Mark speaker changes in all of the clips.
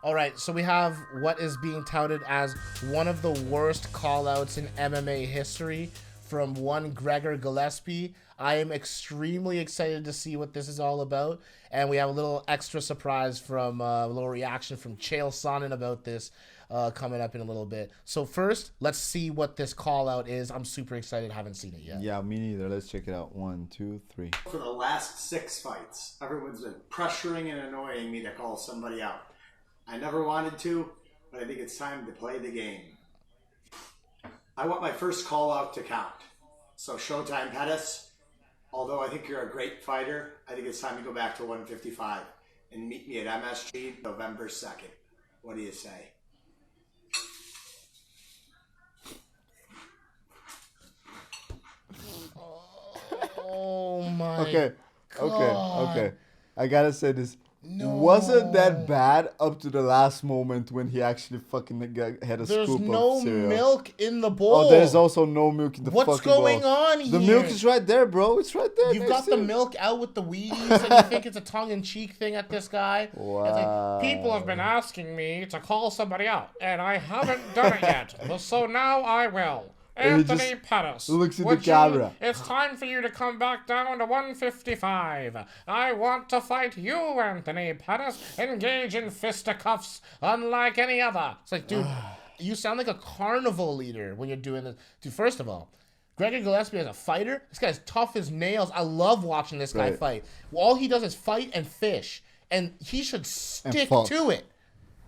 Speaker 1: All right, so we have what is being touted as one of the worst call-outs in MMA history from one Gregor Gillespie. I am extremely excited to see what this is all about, and we have a little extra surprise from a little reaction from Chael Sonnen about this coming up in a little bit. So first, let's see what this call-out is. I'm super excited. Haven't seen it yet.
Speaker 2: Yeah, me neither. Let's check it out. 1, 2, 3.
Speaker 3: For the last 6 fights, everyone's been pressuring and annoying me to call somebody out. I never wanted to, but I think it's time to play the game. I want my first call out to count. So Showtime Pettis, although I think you're a great fighter, I think it's time to go back to 155 and meet me at MSG November 2nd. What do you say?
Speaker 1: Oh my
Speaker 2: Okay,
Speaker 1: God.
Speaker 2: okay. I gotta say this.
Speaker 1: No.
Speaker 2: Wasn't that bad up to the last moment when he actually fucking had a
Speaker 1: There's
Speaker 2: scoop
Speaker 1: no
Speaker 2: of cereal.
Speaker 1: milk in the bowl.
Speaker 2: Oh, there's also no milk in the
Speaker 1: What's
Speaker 2: fucking bowl.
Speaker 1: going on here?
Speaker 2: The milk is right there, bro. It's right there.
Speaker 1: You've
Speaker 2: next
Speaker 1: got
Speaker 2: to
Speaker 1: the
Speaker 2: it.
Speaker 1: milk out with the Wheaties, and you think it's a tongue-in-cheek thing at this guy?
Speaker 2: Wow.
Speaker 1: It's like, people have been asking me to call somebody out, and I haven't done it yet. So now I will.
Speaker 2: And he
Speaker 1: Anthony
Speaker 2: just
Speaker 1: Pettis.
Speaker 2: looks at the
Speaker 1: would
Speaker 2: camera.
Speaker 1: It's time for you to come back down to 155. I want to fight you, Anthony Pettis. Engage in fisticuffs unlike any other. It's like, dude, you sound like a carnival leader when you're doing this. Dude, first of all, Gregor Gillespie as a fighter, this guy's tough as nails. I love watching this guy
Speaker 2: Right.
Speaker 1: fight. All he does is fight and fish, and he should stick
Speaker 2: fuck.
Speaker 1: to it.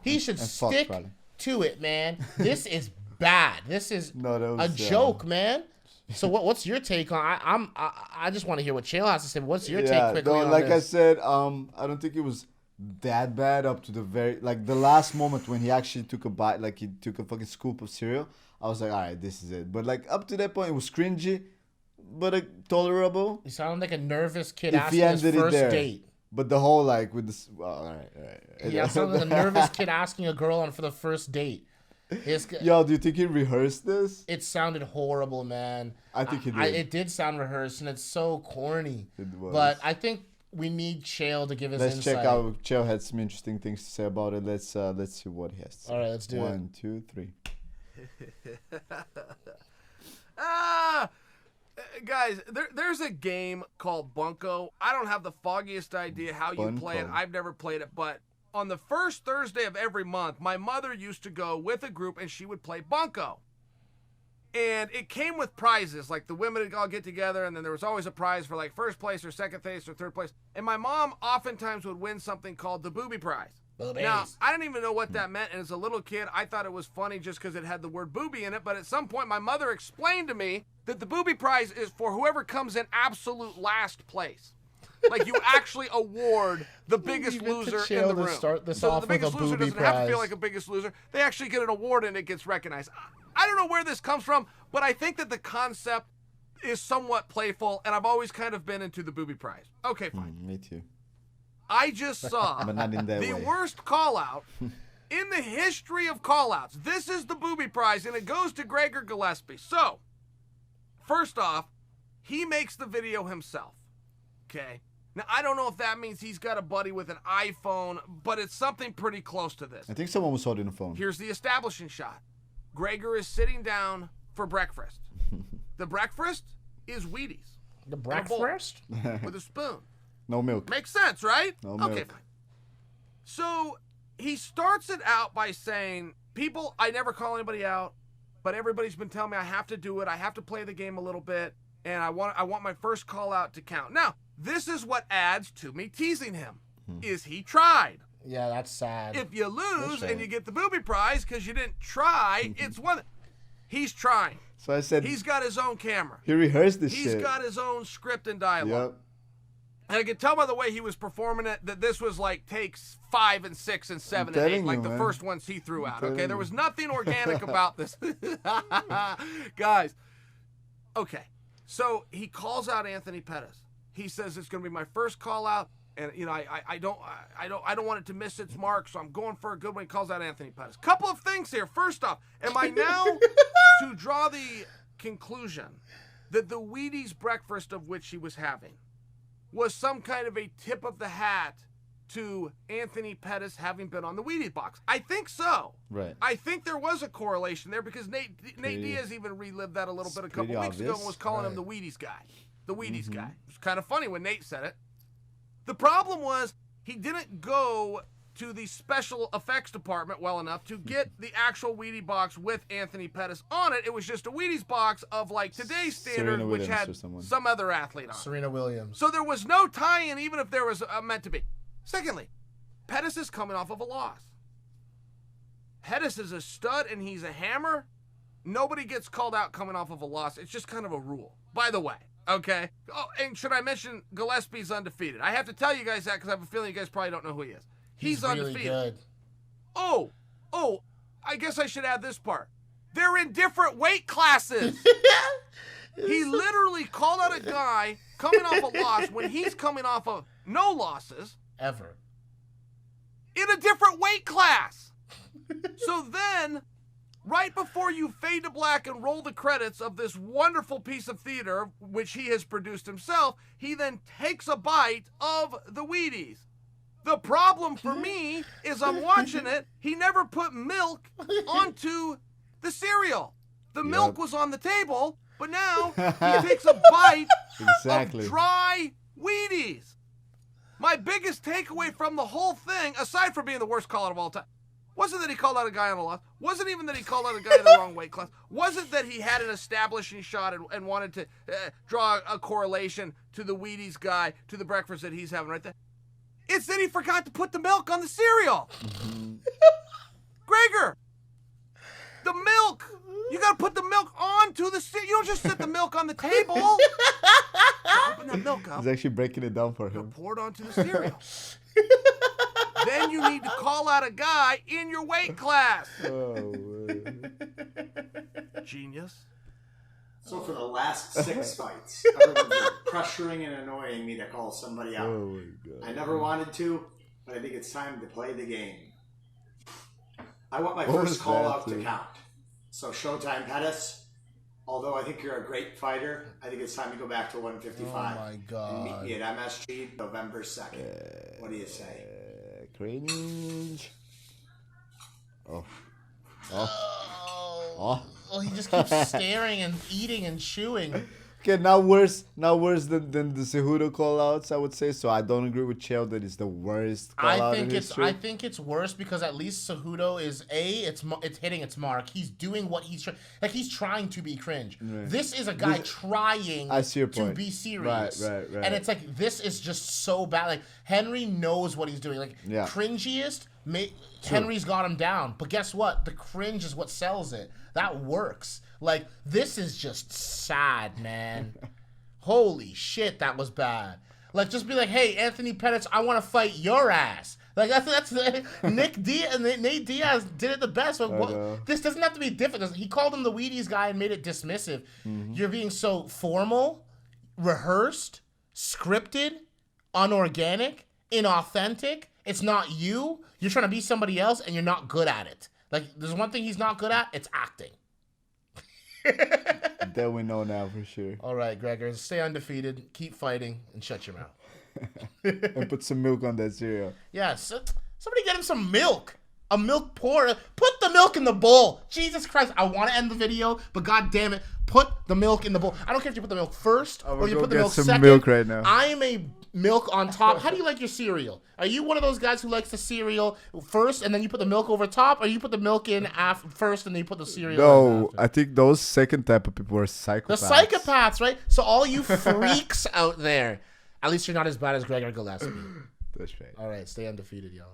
Speaker 1: He should
Speaker 2: fuck,
Speaker 1: stick
Speaker 2: probably.
Speaker 1: to it, man. This is bad. This is
Speaker 2: No, that
Speaker 1: a
Speaker 2: was,
Speaker 1: joke, man. So what's your take on? I just want to hear what Chael has to say. But what's your take quickly
Speaker 2: no,
Speaker 1: on
Speaker 2: like
Speaker 1: this?
Speaker 2: I said, I don't think it was that bad up to the the last moment when he actually took a bite, like he took a fucking scoop of cereal. I was like, all right, this is it. But like up to that point, it was cringy, but tolerable.
Speaker 1: You sound like a nervous kid
Speaker 2: If
Speaker 1: asking
Speaker 2: he
Speaker 1: his
Speaker 2: ended it
Speaker 1: first
Speaker 2: there.
Speaker 1: date.
Speaker 2: But the whole like with this, well, all right.
Speaker 1: Yeah, sound like a nervous kid asking a girl on for the first date.
Speaker 2: Yo, do you think he rehearsed this?
Speaker 1: It sounded horrible, man.
Speaker 2: I think he did.
Speaker 1: It did sound rehearsed, and it's so corny.
Speaker 2: It was.
Speaker 1: But I think we need Chael to give his
Speaker 2: Let's
Speaker 1: insight.
Speaker 2: check out. Chael had some interesting things to say about it. Let's see what he has to say.
Speaker 1: All right, let's do it.
Speaker 2: 1, 2, 3.
Speaker 4: Guys, there's a game called Bunko. I don't have the foggiest idea how you play it.
Speaker 2: Bunko.
Speaker 4: I've never played it, but on the first Thursday of every month, my mother used to go with a group and she would play Bunko. And it came with prizes, like the women would all get together, and then there was always a prize for like first place or second place or third place. And my mom oftentimes would win something called the booby prize.
Speaker 1: Boobies.
Speaker 4: Now, I didn't even know what that meant, and as a little kid, I thought it was funny just because it had the word booby in it, but at some point, my mother explained to me that the booby prize is for whoever comes in absolute last place. Like, you actually award the biggest
Speaker 1: Leave it to
Speaker 4: loser in
Speaker 1: Chael
Speaker 4: the
Speaker 1: to
Speaker 4: room.
Speaker 1: start this
Speaker 4: so
Speaker 1: off
Speaker 4: the
Speaker 1: with a
Speaker 4: biggest loser
Speaker 1: booby
Speaker 4: doesn't have to
Speaker 1: prize.
Speaker 4: feel like a biggest loser. They actually get an award and it gets recognized. I don't know where this comes from, but I think that the concept is somewhat playful, and I've always kind of been into the booby prize. Okay, fine.
Speaker 2: Me too.
Speaker 4: I just saw
Speaker 2: But not in that
Speaker 4: the
Speaker 2: way.
Speaker 4: worst call-out in the history of call-outs. This is the booby prize, and it goes to Gregor Gillespie. So, first off, he makes the video himself, okay? Now, I don't know if that means he's got a buddy with an iPhone, but it's something pretty close to this.
Speaker 2: I think someone was holding the phone.
Speaker 4: Here's the establishing shot. Gregor is sitting down for breakfast. The breakfast is Wheaties.
Speaker 1: The
Speaker 4: in a bowl
Speaker 1: breakfast?
Speaker 4: with a spoon.
Speaker 2: No milk.
Speaker 4: Makes sense, right?
Speaker 2: No
Speaker 4: Okay,
Speaker 2: milk.
Speaker 4: fine. So he starts it out by saying, people, I never call anybody out, but everybody's been telling me I have to do it. I have to play the game a little bit, and I want my first call out to count. Now, this is what adds to me teasing him. Is he tried?
Speaker 1: Yeah, that's sad.
Speaker 4: If you lose
Speaker 2: That's
Speaker 4: and you get the booby prize because you didn't try, it's one. He's trying.
Speaker 2: So I said
Speaker 4: He's got his own camera.
Speaker 2: he rehearsed this
Speaker 4: He's
Speaker 2: shit.
Speaker 4: got his own script and dialogue.
Speaker 2: Yep.
Speaker 4: And I could tell by the way he was performing it that this was like takes 5 and 6 and 7 and 8,
Speaker 2: telling
Speaker 4: like
Speaker 2: you,
Speaker 4: the
Speaker 2: man.
Speaker 4: first ones he threw out.
Speaker 2: telling
Speaker 4: Okay, there
Speaker 2: you.
Speaker 4: was nothing organic about this. Guys, okay. So he calls out Anthony Pettis. He says it's going to be my first call out, and you know I don't want it to miss its mark, so I'm going for a good one. He calls out Anthony Pettis. Couple of things here. First off, am I now to draw the conclusion that the Wheaties breakfast of which he was having was some kind of a tip of the hat to Anthony Pettis having been on the Wheaties box? I think so.
Speaker 2: Right.
Speaker 4: I think there was a correlation there because Nate Diaz even relived that a little bit a couple
Speaker 2: pretty
Speaker 4: weeks ago
Speaker 2: obvious.
Speaker 4: and was calling him
Speaker 1: Right.
Speaker 4: the Wheaties guy. The Wheaties guy. It was kind of funny when Nate said it. The problem was he didn't go to the special effects department well enough to get the actual Wheaties box with Anthony Pettis on it. It was just a Wheaties box of like today's standard,
Speaker 2: Serena
Speaker 4: which
Speaker 2: Williams or
Speaker 4: had
Speaker 2: someone.
Speaker 4: some other athlete on it.
Speaker 1: Serena Williams.
Speaker 4: So there was no tie-in, even if there was meant to be. Secondly, Pettis is coming off of a loss. Pettis is a stud and he's a hammer. Nobody gets called out coming off of a loss. It's just kind of a rule, by the way. Okay. Oh, and should I mention Gillespie's undefeated? I have to tell you guys that because I have a feeling you guys probably don't know who he is. He's
Speaker 1: really
Speaker 4: undefeated.
Speaker 1: good.
Speaker 4: Oh, I guess I should add this part. They're in different weight classes. He literally called out a guy coming off a loss when he's coming off of no losses
Speaker 1: Ever.
Speaker 4: in a different weight class. So then, right before you fade to black and roll the credits of this wonderful piece of theater, which he has produced himself, he then takes a bite of the Wheaties. The problem for me is I'm watching it. He never put milk onto the cereal. The milk was on the table, but now he takes a bite
Speaker 2: Exactly.
Speaker 4: of dry Wheaties. My biggest takeaway from the whole thing, aside from being the worst call out of all time, wasn't that he called out a guy on a loss. Wasn't even that he called out a guy in the wrong weight class. Wasn't that he had an establishing shot and wanted to draw a correlation to the Wheaties guy, to the breakfast that he's having right there. It's that he forgot to put the milk on the cereal. Gregor, the milk. You got to put the milk onto the cereal. You don't just set the milk on the table. Open that milk up.
Speaker 2: He's actually breaking it down for
Speaker 4: You
Speaker 2: him.
Speaker 4: pour it onto the cereal. Then you need to call out a guy in your weight class.
Speaker 2: Oh, man.
Speaker 4: Genius.
Speaker 3: So for the last 6 fights, everyone's been pressuring and annoying me to call somebody out.
Speaker 2: Oh, my God.
Speaker 3: I never wanted to, but I think it's time to play the game. I want my
Speaker 2: What was
Speaker 3: first call
Speaker 2: that,
Speaker 3: out to
Speaker 2: dude?
Speaker 3: count. So Showtime Pettis, although I think you're a great fighter, I think it's time to go back to 155.
Speaker 1: Oh my
Speaker 3: And
Speaker 1: God.
Speaker 3: meet me at MSG November 2nd. What do you say?
Speaker 2: Cringe. Oh.
Speaker 1: Oh, he just keeps staring and eating and chewing.
Speaker 2: Okay, now worse than the Cejudo call-outs, I would say. So I don't agree with Chael that it's the worst call-out in history.
Speaker 1: I think it's worse because at least Cejudo is it's hitting its mark. He's doing what he's he's trying to be cringe.
Speaker 2: Right.
Speaker 1: This is a guy trying
Speaker 2: I see your
Speaker 1: to
Speaker 2: point.
Speaker 1: be serious.
Speaker 2: Right.
Speaker 1: And it's like this is just so bad. Like Henry knows what he's doing. Like
Speaker 2: Yeah.
Speaker 1: cringiest, Henry's got him down. But guess what? The cringe is what sells it. That works. Like, this is just sad, man. Holy shit, that was bad. Like, just be like, hey, Anthony Pettis, I want to fight your ass. Like, that's Nick Diaz, Nate Diaz did it the best. Like, this doesn't have to be difficult. He called him the Wheaties guy and made it dismissive. You're being so formal, rehearsed, scripted, unorganic, inauthentic. It's not you. You're trying to be somebody else, and you're not good at it. Like, there's one thing he's not good at. It's acting.
Speaker 2: That we know now for sure.
Speaker 1: All right, Gregor, stay undefeated, keep fighting, and shut your mouth.
Speaker 2: And put some milk on that cereal.
Speaker 1: Yeah, somebody get him some milk. A milk pour. Put the milk in the bowl. Jesus Christ, I want to end the video, but God damn it, put the milk in the bowl. I don't care if you put the milk first or you
Speaker 2: go
Speaker 1: put the
Speaker 2: get
Speaker 1: milk
Speaker 2: some
Speaker 1: second.
Speaker 2: milk right now.
Speaker 1: I am a milk on top. How do you like your cereal? Are you one of those guys who likes the cereal first and then you put the milk over top, or you put the milk in first and then you put the cereal in
Speaker 2: No,
Speaker 1: after?
Speaker 2: I think those second type of people are psychopaths.
Speaker 1: The psychopaths, right? So all you freaks out there, at least you're not as bad as Gregor Gillespie.
Speaker 2: That's right.
Speaker 1: All right, stay undefeated, y'all.